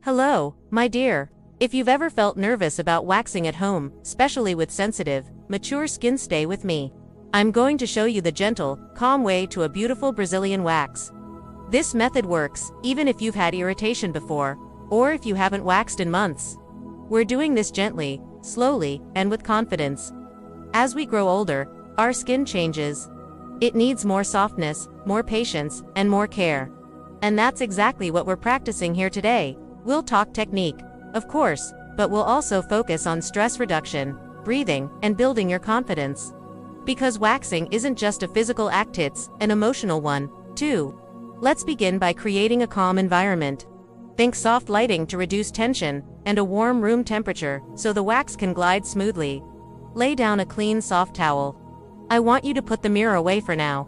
Hello, my dear. If you've ever felt nervous about waxing at home, especially with sensitive, mature skin, stay with me. I'm going to show you the gentle, calm way to a beautiful Brazilian wax. This method works, even if you've had irritation before, or if you haven't waxed in months. We're doing this gently, slowly, and with confidence. As we grow older, our skin changes. It needs more softness, more patience, and more care. And that's exactly what we're practicing here today. We'll talk technique, of course, but we'll also focus on stress reduction, breathing, and building your confidence. Because waxing isn't just a physical act, it's an emotional one, too. Let's begin by creating a calm environment. Think soft lighting to reduce tension, and a warm room temperature, so the wax can glide smoothly. Lay down a clean, soft towel. I want you to put the mirror away for now.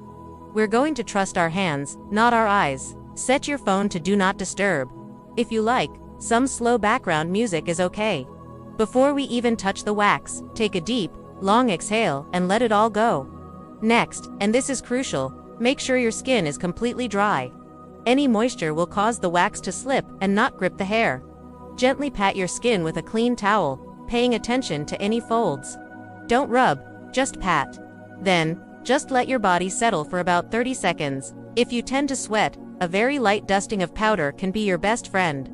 We're going to trust our hands, not our eyes. Set your phone to do not disturb. If you like, some slow background music is okay. Before we even touch the wax, take a deep, long exhale and let it all go. Next, and this is crucial, make sure your skin is completely dry. Any moisture will cause the wax to slip and not grip the hair. Gently pat your skin with a clean towel, paying attention to any folds. Don't rub, just pat. Then, just let your body settle for about 30 seconds. If you tend to sweat, a very light dusting of powder can be your best friend.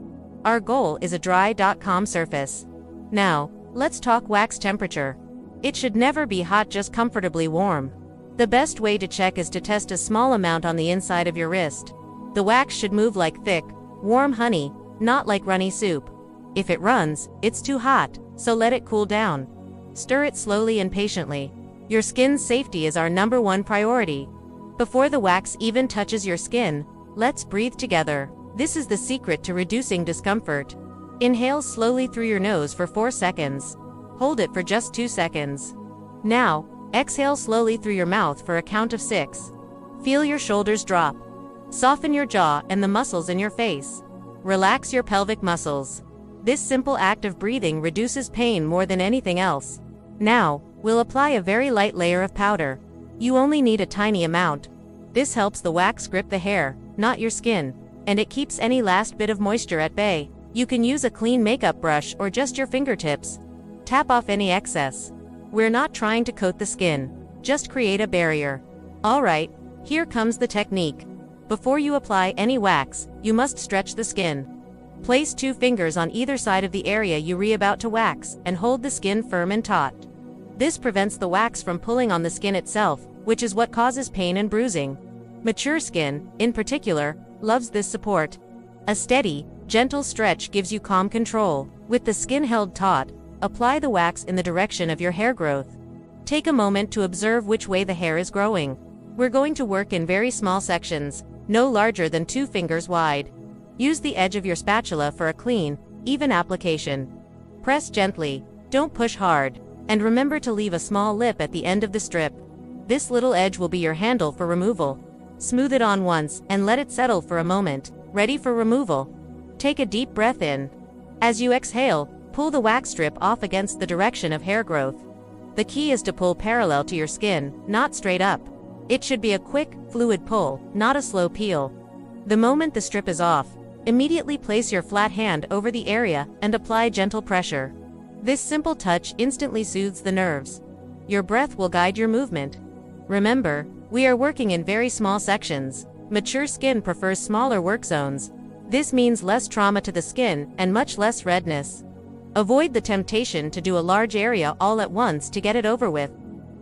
Our goal is a dry, calm surface. Now, let's talk wax temperature. It should never be hot, just comfortably warm. The best way to check is to test a small amount on the inside of your wrist. The wax should move like thick, warm honey, not like runny soup. If it runs, it's too hot, so let it cool down. Stir it slowly and patiently. Your skin's safety is our #1 priority. Before the wax even touches your skin, let's breathe together. This is the secret to reducing discomfort. Inhale slowly through your nose for 4 seconds. Hold it for just 2 seconds. Now, exhale slowly through your mouth for a count of 6. Feel your shoulders drop. Soften your jaw and the muscles in your face. Relax your pelvic muscles. This simple act of breathing reduces pain more than anything else. Now, we'll apply a very light layer of powder. You only need a tiny amount. This helps the wax grip the hair, not your skin, and it keeps any last bit of moisture at bay. You can use a clean makeup brush or just your fingertips. Tap off any excess. We're not trying to coat the skin, just create a barrier. Alright, here comes the technique. Before you apply any wax, you must stretch the skin. Place 2 fingers on either side of the area you're about to wax, and hold the skin firm and taut. This prevents the wax from pulling on the skin itself, which is what causes pain and bruising. Mature skin, in particular, loves this support. A steady, gentle stretch gives you calm control. With the skin held taut, apply the wax in the direction of your hair growth. Take a moment to observe which way the hair is growing. We're going to work in very small sections, no larger than 2 fingers wide. Use the edge of your spatula for a clean, even application. Press gently, don't push hard, and remember to leave a small lip at the end of the strip. This little edge will be your handle for removal. Smooth it on once and let it settle for a moment. Ready for removal? Take a deep breath in. As you exhale, pull the wax strip off against the direction of hair growth. The key is to pull parallel to your skin, not straight up. It should be a quick, fluid pull, not a slow peel. The moment the strip is off, immediately place your flat hand over the area and apply gentle pressure. This simple touch instantly soothes the nerves. Your breath will guide your movement. Remember, we are working in very small sections. Mature skin prefers smaller work zones. This means less trauma to the skin and much less redness. Avoid the temptation to do a large area all at once to get it over with.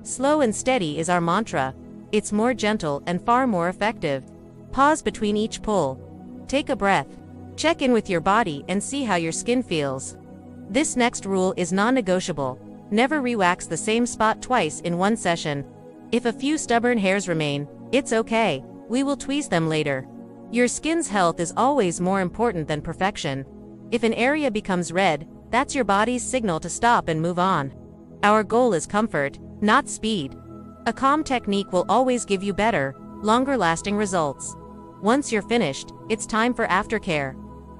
Slow and steady is our mantra. It's more gentle and far more effective. Pause between each pull. Take a breath. Check in with your body and see how your skin feels. This next rule is non-negotiable. Never re-wax the same spot twice in one session. If a few stubborn hairs remain, it's okay. We will tweeze them later. Your skin's health is always more important than perfection. If an area becomes red, that's your body's signal to stop and move on. Our goal is comfort, not speed. A calm technique will always give you better, longer-lasting results. Once you're finished, it's time for aftercare.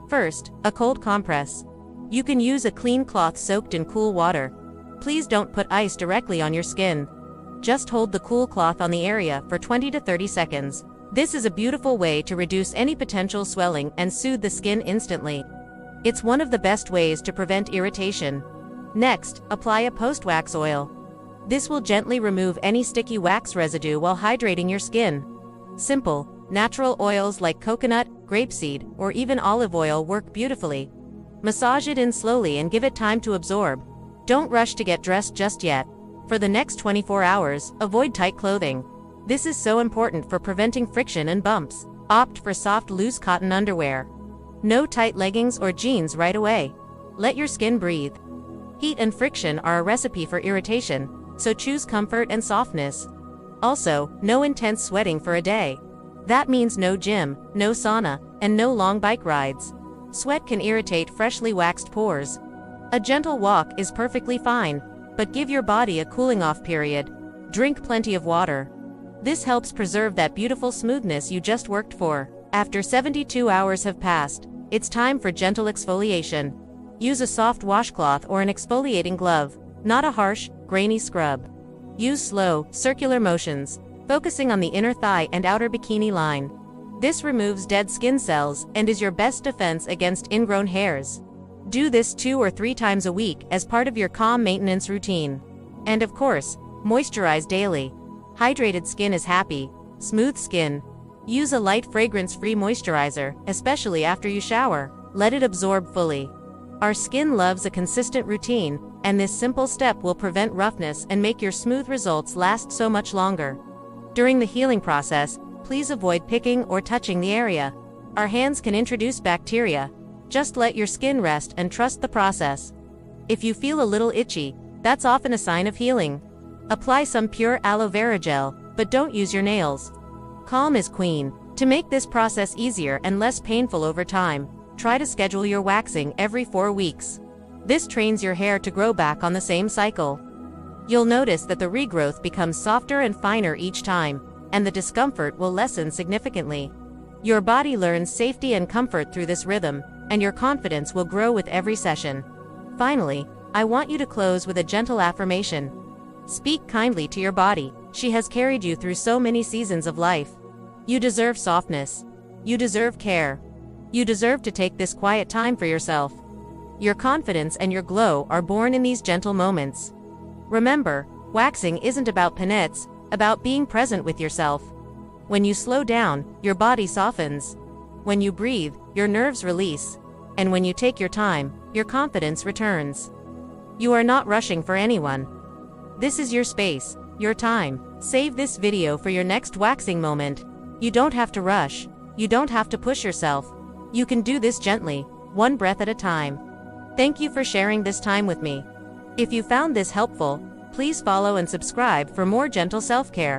First, a cold compress. You can use a clean cloth soaked in cool water. Please don't put ice directly on your skin. Just hold the cool cloth on the area for 20 to 30 seconds. This is a beautiful way to reduce any potential swelling and soothe the skin instantly. It's one of the best ways to prevent irritation. Next, apply a post-wax oil. This will gently remove any sticky wax residue while hydrating your skin. Simple, natural oils like coconut, grapeseed, or even olive oil work beautifully. Massage it in slowly and give it time to absorb. Don't rush to get dressed just yet. For the next 24 hours, avoid tight clothing. This is so important for preventing friction and bumps. Opt for soft, loose cotton underwear. No tight leggings or jeans right away. Let your skin breathe. Heat and friction are a recipe for irritation, so choose comfort and softness. Also, no intense sweating for a day. That means no gym, no sauna, and no long bike rides. Sweat can irritate freshly waxed pores. A gentle walk is perfectly fine, but give your body a cooling off period. Drink plenty of water. This helps preserve that beautiful smoothness you just worked for. After 72 hours have passed, it's time for gentle exfoliation. Use a soft washcloth or an exfoliating glove, not a harsh, grainy scrub. Use slow, circular motions, focusing on the inner thigh and outer bikini line. This removes dead skin cells and is your best defense against ingrown hairs. Do this 2 or 3 times a week as part of your calm maintenance routine. And of course, moisturize daily. Hydrated skin is happy. Smooth skin. Use a light fragrance-free moisturizer, especially after you shower. Let it absorb fully. Our skin loves a consistent routine, and this simple step will prevent roughness and make your smooth results last so much longer. During the healing process, please avoid picking or touching the area. Our hands can introduce bacteria. Just let your skin rest and trust the process. If you feel a little itchy, that's often a sign of healing. Apply some pure aloe vera gel, but don't use your nails. Calm is queen. To make this process easier and less painful over time, try to schedule your waxing every 4 weeks. This trains your hair to grow back on the same cycle. You'll notice that the regrowth becomes softer and finer each time, and the discomfort will lessen significantly. Your body learns safety and comfort through this rhythm, and your confidence will grow with every session. Finally, I want you to close with a gentle affirmation. Speak kindly to your body. She has carried you through so many seasons of life. You deserve softness. You deserve care. You deserve to take this quiet time for yourself. Your confidence and your glow are born in these gentle moments. Remember, waxing isn't about peanuts, about being present with yourself. When you slow down, your body softens. When you breathe, your nerves release. And when you take your time, your confidence returns. You are not rushing for anyone. This is your space, your time. Save this video for your next waxing moment. You don't have to rush. You don't have to push yourself. You can do this gently, one breath at a time. Thank you for sharing this time with me. If you found this helpful, please follow and subscribe for more gentle self-care.